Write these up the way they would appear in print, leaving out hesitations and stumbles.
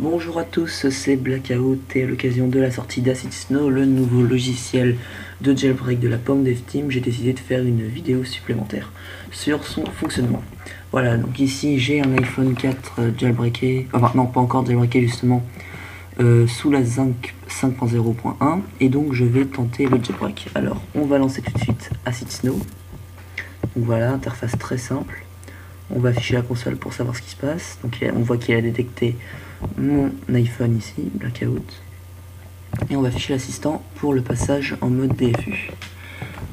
Bonjour à tous, c'est Blackout et à l'occasion de la sortie d'Acid Snow, le nouveau logiciel de jailbreak de la pomme Dev Team, j'ai décidé de faire une vidéo supplémentaire sur son fonctionnement. Voilà, donc ici j'ai un iPhone 4 jailbreaké, enfin non pas encore jailbreaké justement, sous la 5.0.1 et donc je vais tenter le jailbreak. Alors on va lancer tout de suite Acid Snow, donc voilà, interface très simple. On va afficher la console pour savoir ce qui se passe. Donc on voit qu'il a détecté mon iPhone ici, Blackout. Et on va afficher l'assistant pour le passage en mode DFU.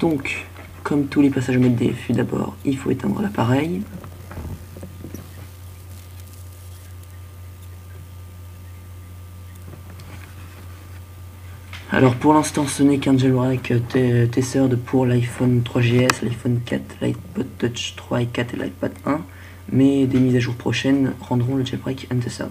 Donc, comme tous les passages en mode DFU, d'abord, il faut éteindre l'appareil. Alors pour l'instant, ce n'est qu'un jailbreak tethered pour l'iPhone 3GS, l'iPhone 4, l'iPod Touch 3 et 4 et l'iPad 1, mais des mises à jour prochaines rendront le jailbreak untethered.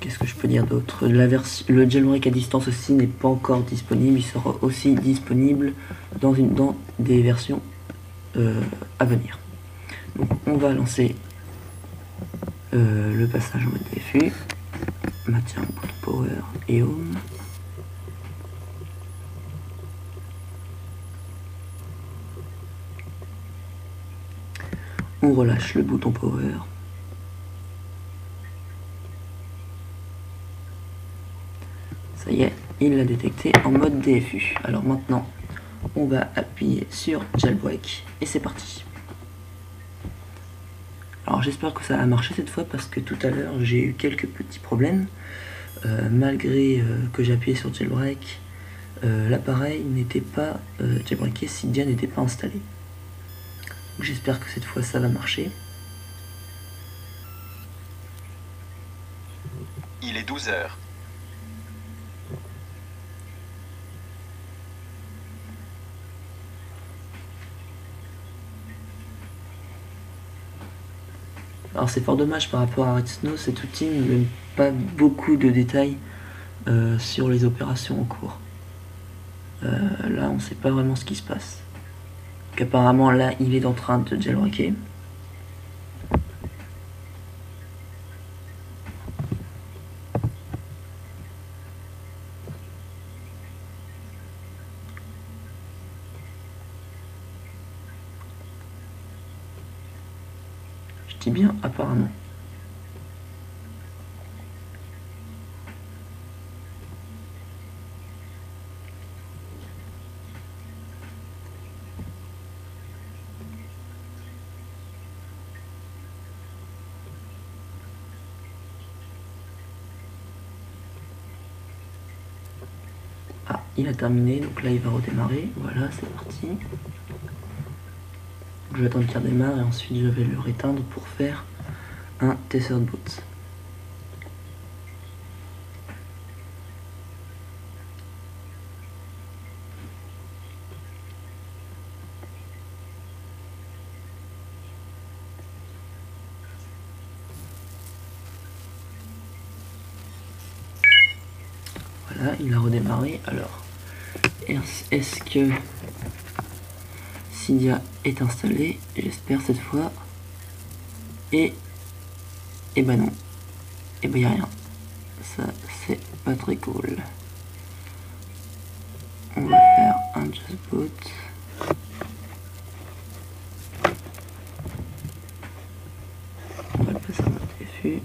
Qu'est-ce que je peux dire d'autre? Le jailbreak à distance aussi n'est pas encore disponible, il sera aussi disponible dans des versions à venir. Donc on va lancer le passage en mode DFU, maintien, bouton power et home. On relâche le bouton power. Ça y est, il l'a détecté en mode DFU. Alors maintenant, on va appuyer sur jailbreak et c'est parti. Alors j'espère que ça a marché cette fois parce que tout à l'heure j'ai eu quelques petits problèmes. Malgré que j'ai appuyé sur jailbreak, l'appareil n'était pas jailbreaké, Cydia n'était pas installé. J'espère que cette fois ça va marcher. Il est 12 h. Alors c'est fort dommage par rapport à Red Snow, cet outil ne donne pas beaucoup de détails sur les opérations en cours. Là on ne sait pas vraiment ce qui se passe. Donc apparemment là il est en train de jailbreaker. Je dis bien apparemment. Ah, il a terminé, donc là il va redémarrer. Voilà, c'est parti. Je vais attendre qu'il redémarre et ensuite je vais le réteindre pour faire un tethered boot. Voilà, il a redémarré. Alors, est-ce que Cydia est installé? J'espère cette fois. Et ben non. Et ben y a rien. Ça, c'est pas très cool. On va faire un just boot. On va le passer en mode DFU.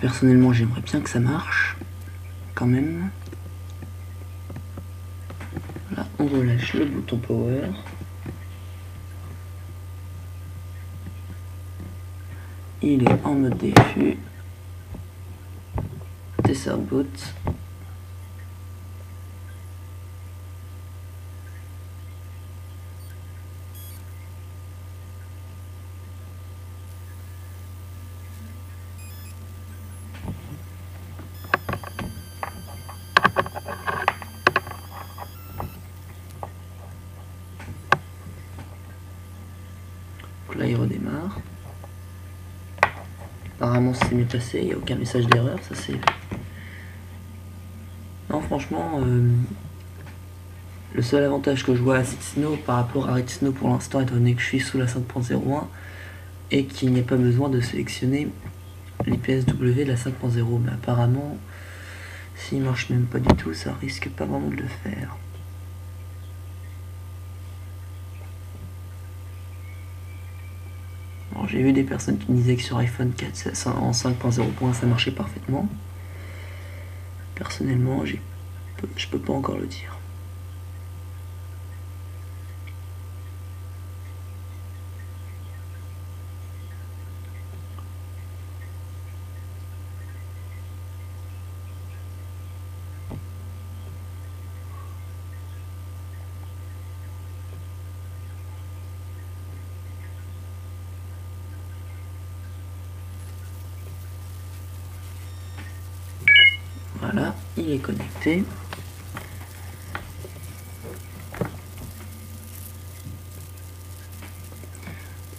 Personnellement, j'aimerais bien que ça marche, quand même. Voilà, on relâche le bouton power. Il est en mode DFU. Tethered boot. apparemment c'est mieux passé, il n'y a aucun message d'erreur, ça c'est... Non franchement, le seul avantage que je vois à Redsn par rapport à Redsn pour l'instant, étant donné que je suis sous la 5.01, et qu'il n'y a pas besoin de sélectionner l'IPSW de la 5.0, mais apparemment, s'il marche même pas du tout, ça risque pas vraiment de le faire. J'ai vu des personnes qui me disaient que sur iPhone 4 en 5.0 ça marchait parfaitement. Personnellement, je peux pas encore le dire. Voilà, il est connecté.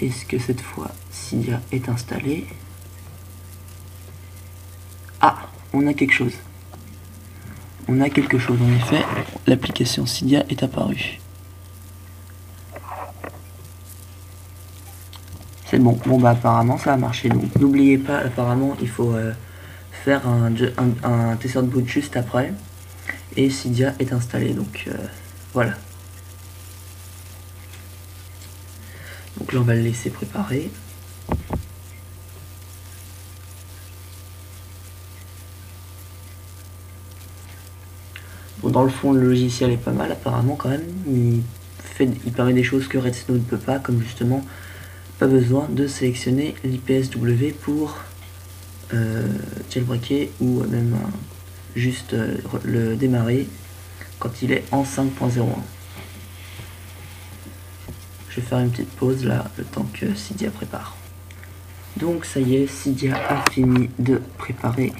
Est-ce que cette fois Cydia est installé? Ah, on a quelque chose. On a quelque chose en effet. L'application Cydia est apparue. C'est bon. Bon bah apparemment ça a marché. Donc n'oubliez pas, apparemment il faut faire un testeur de boot juste après. Et Cydia est installé. Donc voilà. Donc là on va le laisser préparer. Bon, dans le fond le logiciel est pas mal apparemment quand même. Il permet des choses que Redsn ne peut pas, comme justement pas besoin de sélectionner l'IPSW pour jailbreaker ou même juste le démarrer quand il est en 5.01. Je vais faire une petite pause là, le temps que Cydia prépare. Donc ça y est, Cydia a fini de préparer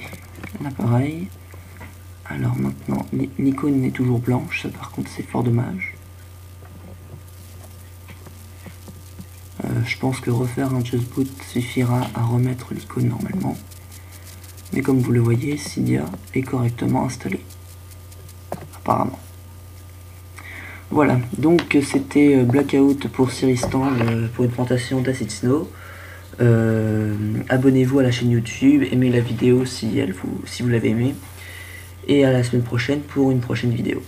l'appareil. Alors maintenant, l'icône est toujours blanche, ça par contre c'est fort dommage. Je pense que refaire un Just Boot suffira à remettre l'icône normalement. Mais comme vous le voyez, Cydia est correctement installé. Apparemment. Voilà, donc c'était Blackout pour Cyristan pour une présentation d'Acid Snow. Abonnez-vous à la chaîne YouTube, aimez la vidéo si vous l'avez aimée. Et à la semaine prochaine pour une prochaine vidéo.